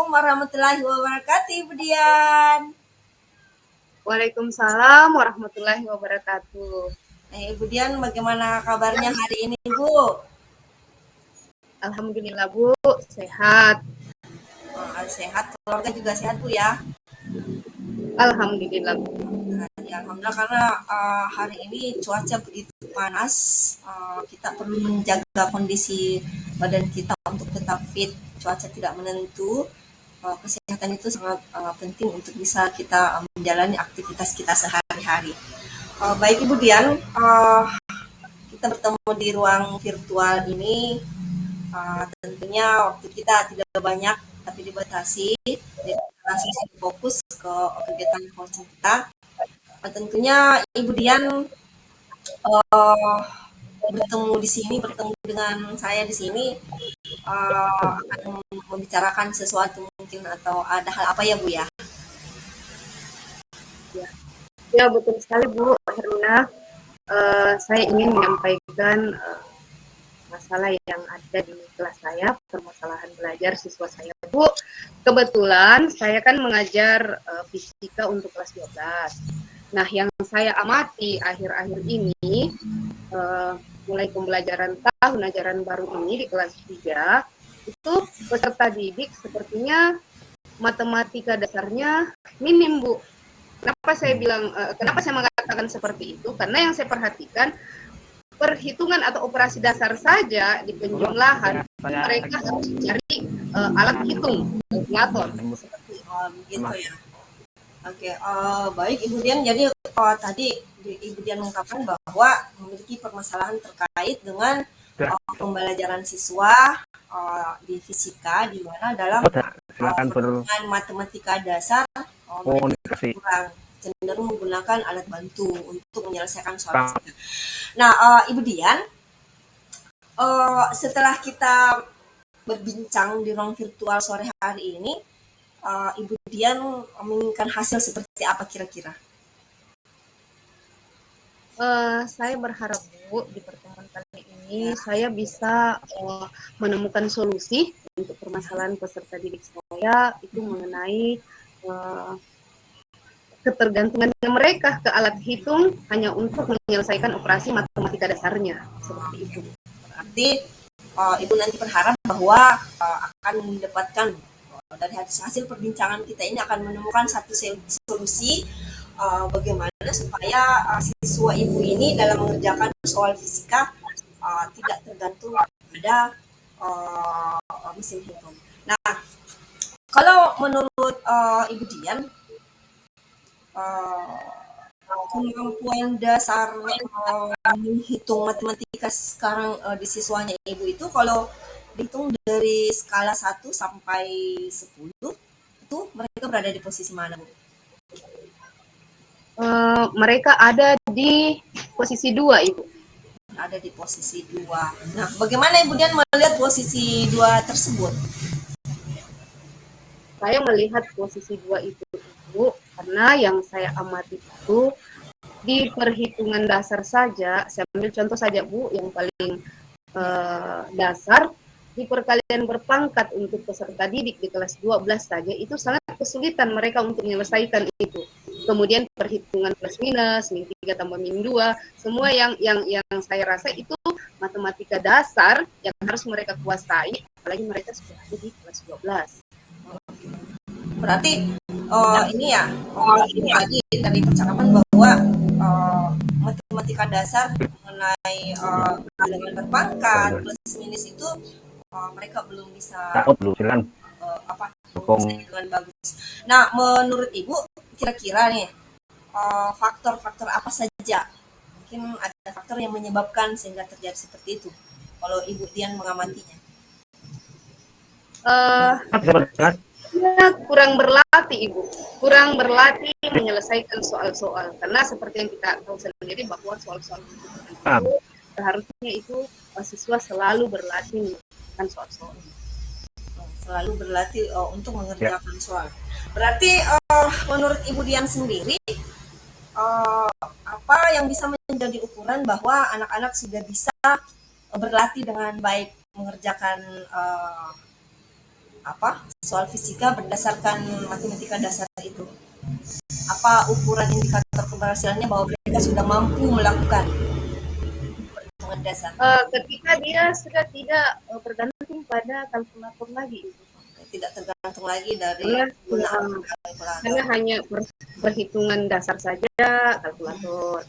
Assalamualaikum warahmatullahi wabarakatuh, Ibu Dian. Waalaikumsalam warahmatullahi wabarakatuh. Ibu Dian, bagaimana kabarnya hari ini, Bu? Alhamdulillah Bu, sehat. Sehat, keluarga juga sehat, Bu ya? Alhamdulillah Bu. Ya, alhamdulillah karena hari ini cuaca begitu panas, kita perlu menjaga kondisi badan kita untuk tetap fit. Cuaca tidak menentu, kesehatan itu sangat penting untuk bisa kita menjalani aktivitas kita sehari-hari. Baik Ibu Dian, kita bertemu di ruang virtual ini. Tentunya waktu kita tidak banyak tapi dibatasi, jadi langsung saja fokus ke kegiatan coaching kita. Tentunya Ibu Dian bertemu di sini, bertemu dengan saya di sini akan membicarakan sesuatu mungkin atau ada hal apa ya Bu ya? Ya betul sekali Bu Heruna. Saya ingin menyampaikan masalah yang ada di kelas saya, permasalahan belajar siswa saya Bu. Kebetulan saya kan mengajar fisika untuk kelas 12. Nah, yang saya amati akhir-akhir ini mulai pembelajaran tahun ajaran baru ini di kelas 3 itu peserta didik sepertinya matematika dasarnya minim Bu. Kenapa saya mengatakan seperti itu? Karena yang saya perhatikan perhitungan atau operasi dasar saja di penjumlahan mereka harus mencari alat hitung kalkulator seperti gitu ya. Oke, baik Ibu Dian. Jadi tadi Ibu Dian mengungkapkan bahwa memiliki permasalahan terkait dengan pembelajaran siswa di fisika, di mana dalam perhitungan matematika dasar kurang cenderung menggunakan alat bantu untuk menyelesaikan soal fisika. Nah, Ibu Dian, setelah kita berbincang di ruang virtual sore hari ini, Ibu Dian menginginkan hasil seperti apa kira-kira? Saya berharap Bu di pertemuan kali ini saya bisa menemukan solusi untuk permasalahan peserta didik saya itu mengenai ketergantungan mereka ke alat hitung hanya untuk menyelesaikan operasi matematika dasarnya seperti itu. Berarti Ibu nanti berharap bahwa akan mendapatkan dari hasil perbincangan kita ini akan menemukan satu solusi bagaimana supaya siswa Ibu ini dalam mengerjakan soal fisika tidak tergantung pada mesin hitung. Nah, kalau menurut Ibu Dian, kemampuan dasar menghitung matematika sekarang di siswanya Ibu itu kalau dihitung dari skala 1 sampai 10 itu mereka berada di posisi mana, Bu? Mereka ada di posisi 2, Ibu. Ada di posisi 2. Nah, bagaimana Ibu Dian melihat posisi 2 tersebut? Saya melihat posisi 2 itu, Ibu, karena yang saya amati itu di perhitungan dasar saja, saya ambil contoh saja Bu, yang paling dasar, di perkalian berpangkat untuk peserta didik di kelas 12 saja, itu sangat kesulitan mereka untuk menyelesaikan itu. Kemudian perhitungan plus minus, min 3 tambah min 2, semua yang saya rasa itu matematika dasar yang harus mereka kuasai, apalagi mereka sudah ada di kelas 12. Berarti ini ya, tadi dari percakapan bahwa matematika dasar mengenai bilangan berpangkat plus minus itu mereka belum bisa dengan bagus. Nah, menurut Ibu kira-kira nih faktor-faktor apa saja mungkin ada faktor yang menyebabkan sehingga terjadi seperti itu kalau Ibu Dian mengamatinya? Kurang berlatih Ibu, kurang berlatih menyelesaikan soal-soal, karena seperti yang kita tahu sendiri bahwa soal-soal itu seharusnya itu siswa selalu berlatih menyelesaikan soal-soal. Selalu berlatih untuk mengerjakan soal. Berarti menurut Ibu Dian sendiri apa yang bisa menjadi ukuran bahwa anak-anak sudah bisa berlatih dengan baik mengerjakan soal fisika berdasarkan matematika dasar itu. Apa ukuran indikator keberhasilannya bahwa mereka sudah mampu melakukan perhitungan dasar? Ketika dia sudah tidak bergantung pada kalkulator lagi. Tidak tergantung lagi dari Karena, penggunaan karena kalkulator. hanya perhitungan dasar saja kalkulator.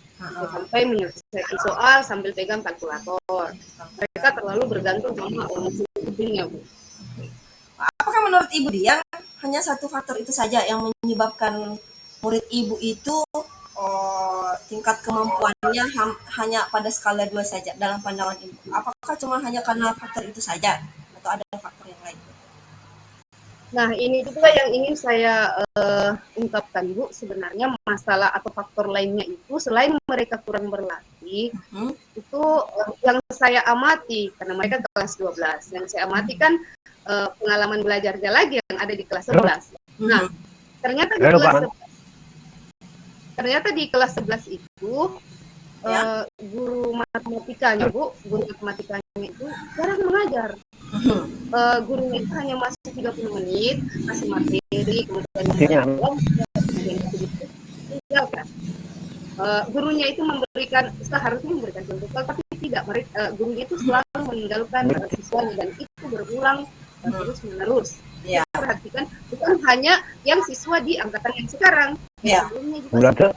Sampai menyelesaikan soal sambil pegang kalkulator. Mereka terlalu bergantung sama mesin hitungnya, Bu. Apakah menurut Ibu Dian hanya satu faktor itu saja yang menyebabkan murid Ibu itu tingkat kemampuannya hanya pada skala 2 saja dalam pandangan Ibu? Apakah cuma hanya karena faktor itu saja atau ada faktor yang lain? Nah, ini juga yang ingin saya ungkapkan, Bu. Sebenarnya masalah atau faktor lainnya itu selain mereka kurang berlatih, itu yang saya amati, karena mereka kelas 12. Yang saya amati kan pengalaman belajarnya lagi yang ada di kelas 11. Nah, ternyata di kelas 11 itu guru matematikanya, Bu, guru matematikanya itu jarang mengajar. Gurunya itu hanya masih 30 menit, masih materi, kemudian gurunya itu seharusnya memberikan contoh, tapi tidak. Gurunya itu selalu meninggalkan siswanya dan itu berulang terus menerus. Ya. Perhatikan, bukan hanya yang siswa di angkatan yang sekarang. Ya. Sebelumnya juga.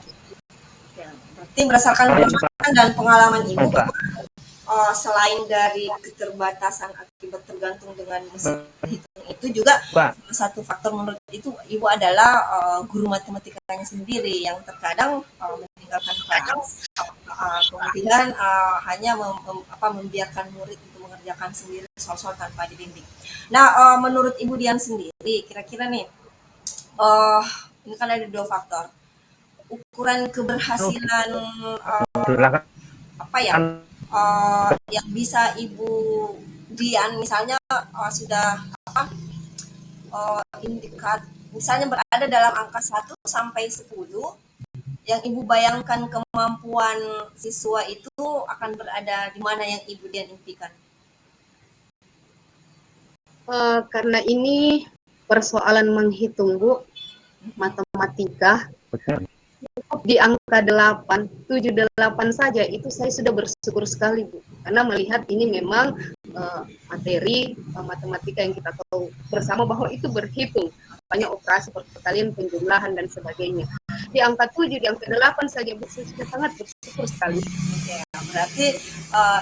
Berarti berdasarkan pengalaman dan pengalaman Ibu, selain dari keterbatasan akibat tergantung dengan mesin hitung itu juga salah satu faktor menurut Ibu adalah guru matematikanya sendiri yang terkadang meninggalkan kelas, kemudian hanya membiarkan murid untuk mengerjakan sendiri soal-soal tanpa dibimbing. Nah, menurut Ibu Dian sendiri, kira-kira nih, ini kan ada 2 faktor. Ukuran keberhasilan yang bisa Ibu Dian misalnya sudah misalnya berada dalam angka 1 sampai 10, yang Ibu bayangkan kemampuan siswa itu akan berada di mana yang Ibu Dian impikan? Karena ini persoalan menghitung, Bu, matematika. Di angka 8, 7, 8 saja itu saya sudah bersyukur sekali, Bu. Karena melihat ini memang materi matematika yang kita tahu bersama bahwa itu berhitung. Banyak operasi perkalian, penjumlahan, dan sebagainya. Di angka 7, di angka 8 saja, Bu, saya sudah sangat bersyukur sekali. Oke, berarti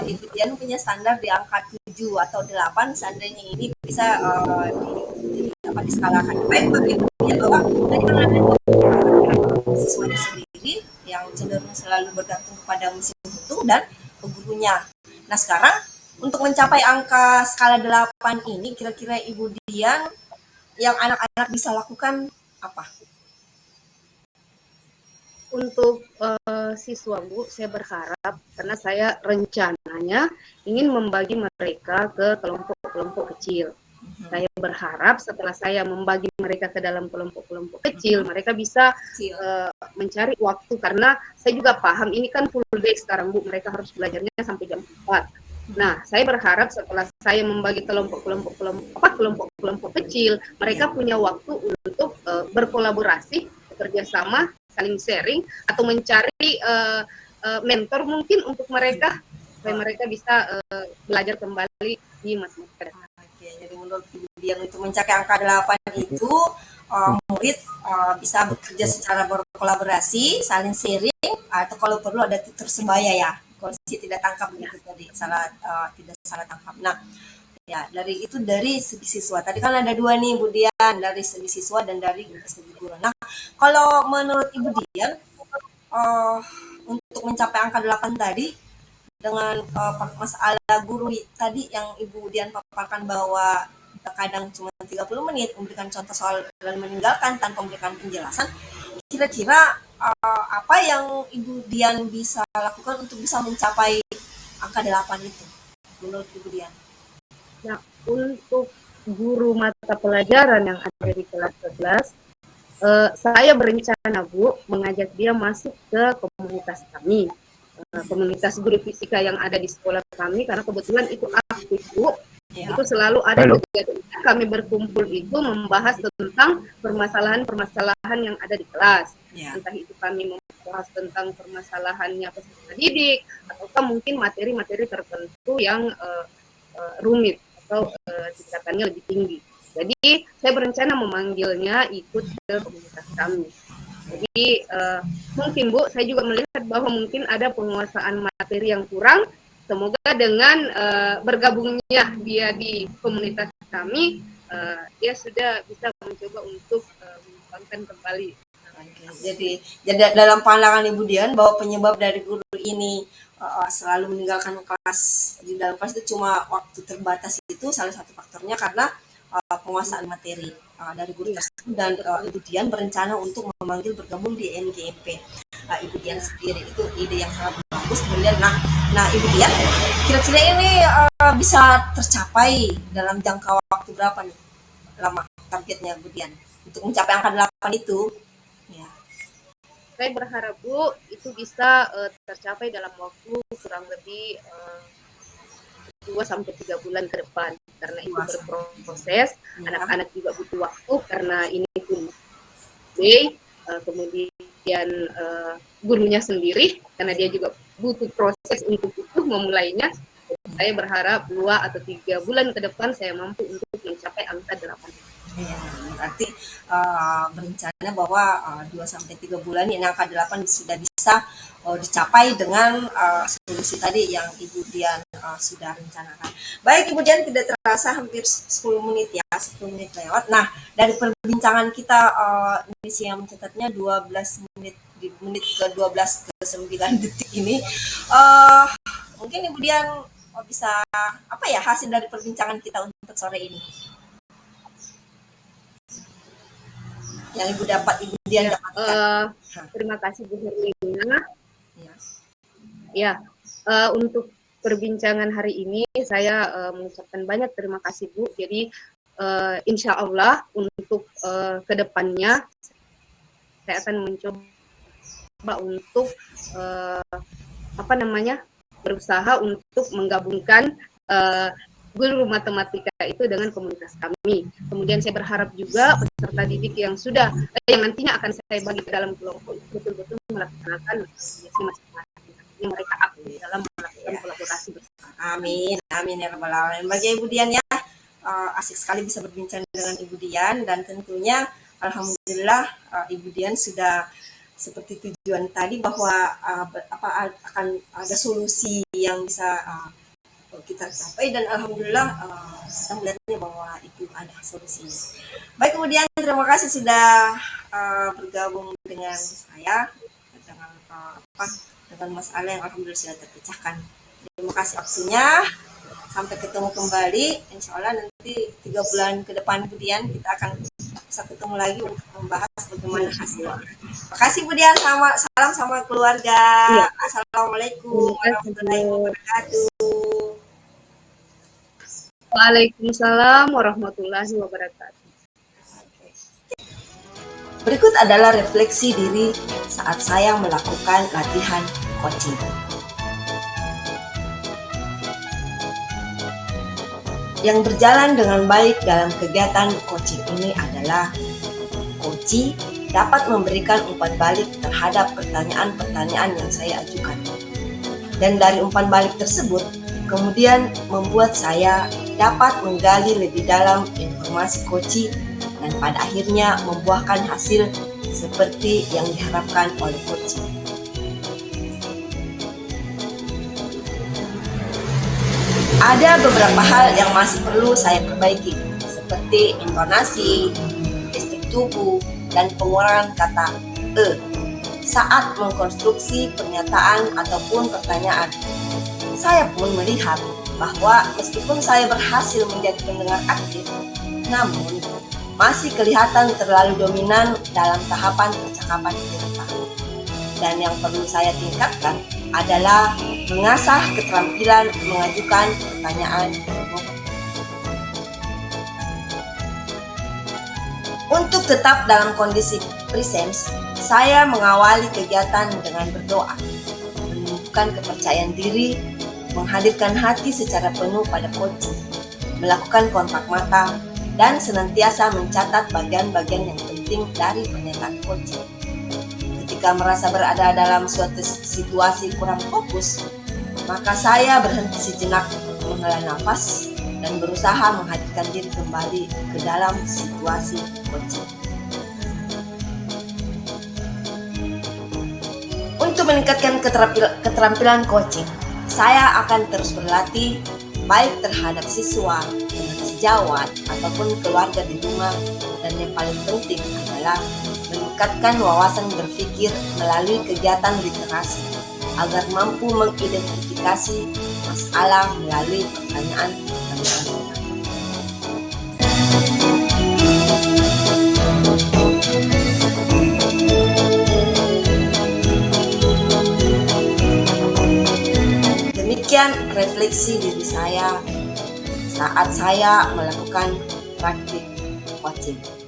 Ibu Dian punya standar di angka 7 atau 8, seandainya ini bisa diskalakan. Baik, Ibu Dian, bahwa tadi kan ada siswanya sendiri yang cenderung selalu bergantung kepada mesin hitung dan gurunya. Nah, sekarang untuk mencapai angka skala 8 ini, kira-kira Ibu Dian yang anak-anak bisa lakukan apa? Untuk siswa, Bu, saya berharap, karena saya rencananya ingin membagi mereka ke kelompok-kelompok kecil. Saya berharap setelah saya membagi mereka ke dalam kelompok-kelompok kecil, mereka bisa mencari waktu, karena saya juga paham ini kan full day sekarang, Bu, mereka harus belajarnya sampai jam 4. Nah, saya berharap setelah saya membagi kelompok-kelompok kecil, mereka punya waktu untuk berkolaborasi, bekerja sama, saling sharing, atau mencari mentor mungkin untuk mereka, supaya mereka bisa belajar kembali di matematika. Jadi menurut Ibu Dian untuk mencapai angka 8 itu murid bisa bekerja secara berkolaborasi, saling sharing, atau kalau perlu ada tutor sebaya ya. Kalau tidak tangkap begitu tadi, tidak salah tangkap. Nah, ya dari segi siswa. Tadi kan ada 2 nih Bu Dian, dari segi siswa dan dari segi guru. Nah, kalau menurut Ibu Dian untuk mencapai angka 8 tadi, dengan masalah guru tadi yang Ibu Dian paparkan bahwa terkadang cuma 30 menit memberikan contoh soal dan meninggalkan tanpa memberikan penjelasan, kira-kira apa yang Ibu Dian bisa lakukan untuk bisa mencapai angka 8 itu menurut Ibu Dian? Nah, untuk guru mata pelajaran yang ada di kelas 11, saya berencana, Bu, mengajak dia masuk ke komunitas kami, komunitas guru fisika yang ada di sekolah kami, karena kebetulan itu aktif, Bu. Ya. Itu selalu ada Halo. kegiatan kami berkumpul itu membahas tentang permasalahan-permasalahan yang ada di kelas. Ya. Entah itu kami membahas tentang permasalahannya peserta didik, ataukah mungkin materi-materi tertentu yang rumit atau tingkatannya lebih tinggi. Jadi saya berencana memanggilnya ikut ke komunitas kami. Jadi mungkin Bu, saya juga melihat bahwa mungkin ada penguasaan materi yang kurang. Semoga dengan bergabungnya dia di komunitas kami, dia sudah bisa mencoba untuk mengembangkan kembali. Oke, jadi dalam pandangan Ibu Dian bahwa penyebab dari guru ini selalu meninggalkan kelas di dalam kelas itu cuma waktu terbatas, itu salah satu faktornya karena penguasaan materi dari guru tersebut, dan Ibu Dian berencana untuk memanggil bergabung di MGMP. Ibu Dian sendiri itu ide yang sangat bagus. Kemudian nah Ibu Dian, kira-kira ini bisa tercapai dalam jangka waktu berapa nih lama targetnya Ibu Dian untuk mencapai angka 8 itu? Ya. Saya berharap Bu itu bisa tercapai dalam waktu kurang lebih 2-3 bulan ke depan, karena itu berproses. Anak-anak juga butuh waktu karena ini pun kemudian gurunya sendiri karena dia juga butuh proses untuk itu memulainya. Saya berharap 2 atau 3 bulan ke depan saya mampu untuk mencapai angka 8. Ya, berarti berencana bahwa 2-3 bulan ini angka 8 sudah bisa dicapai dengan solusi tadi yang Ibu Dian sudah rencanakan. Baik Ibu Dian, tidak terasa hampir 10 menit ya, 10 menit lewat. Nah, dari perbincangan kita Indonesia yang mencatatnya 12 menit, di menit ke 12 ke 9 detik ini, mungkin Ibu Dian bisa apa ya hasil dari perbincangan kita untuk sore ini? Yang Ibu Dian dapatkan. Terima kasih Bu Herlina. Ya, untuk perbincangan hari ini saya mengucapkan banyak terima kasih Bu. Jadi insya Allah untuk kedepannya saya akan mencoba untuk berusaha untuk menggabungkan guru matematika itu dengan komunitas kami. Kemudian saya berharap juga peserta didik yang yang nantinya akan saya bagi ke dalam kelompok betul-betul melaksanakan masing-masing yang mereka aktif dalam melakukan kolaborasi bersama. Amin, amin ya rabbal alamin. Bagi Ibu Dian ya, asik sekali bisa berbincang dengan Ibu Dian, dan tentunya alhamdulillah Ibu Dian sudah seperti tujuan tadi bahwa akan ada solusi yang bisa kita capai, dan alhamdulillah kita melihatnya bahwa itu ada solusinya. Baik, kemudian terima kasih sudah bergabung dengan saya dengan masalah yang alhamdulillah sudah terpecahkan. Terima kasih waktunya. Sampai ketemu kembali. Insya Allah nanti 3 bulan ke depan kemudian kita akan bisa ketemu lagi untuk membahas bagaimana hasilnya. Terima kasih Bu Dian, salam sama keluarga. Ya. Assalamualaikum warahmatullahi wabarakatuh. Waalaikumsalam warahmatullahi wabarakatuh. Berikut adalah refleksi diri saat saya melakukan latihan coaching. Yang berjalan dengan baik dalam kegiatan coaching ini adalah coach dapat memberikan umpan balik terhadap pertanyaan-pertanyaan yang saya ajukan. Dan dari umpan balik tersebut, kemudian membuat saya dapat menggali lebih dalam informasi coach dan pada akhirnya membuahkan hasil seperti yang diharapkan oleh coach. Ada beberapa hal yang masih perlu saya perbaiki, seperti intonasi, gestik tubuh, dan pengurangan kata saat mengkonstruksi pernyataan ataupun pertanyaan. Saya pun melihat bahwa meskipun saya berhasil menjadi pendengar aktif, namun masih kelihatan terlalu dominan dalam tahapan percakapan kita. Dan yang perlu saya tingkatkan adalah mengasah keterampilan mengajukan pertanyaan. Untuk tetap dalam kondisi presence, saya mengawali kegiatan dengan berdoa, menunjukkan kepercayaan diri, menghadirkan hati secara penuh pada coach, melakukan kontak mata, dan senantiasa mencatat bagian-bagian yang penting dari pernyataan coaching. Ketika merasa berada dalam suatu situasi kurang fokus, maka saya berhenti sejenak untuk menghela nafas dan berusaha menghadirkan diri kembali ke dalam situasi coaching. Untuk meningkatkan keterampilan coaching, saya akan terus berlatih baik terhadap siswa, teman sejawat, ataupun keluarga di rumah, dan yang paling penting adalah meningkatkan wawasan berpikir melalui kegiatan literasi agar mampu mengidentifikasi masalah melalui pertanyaan-pertanyaan. Demikian refleksi diri saya saat saya melakukan praktik coaching.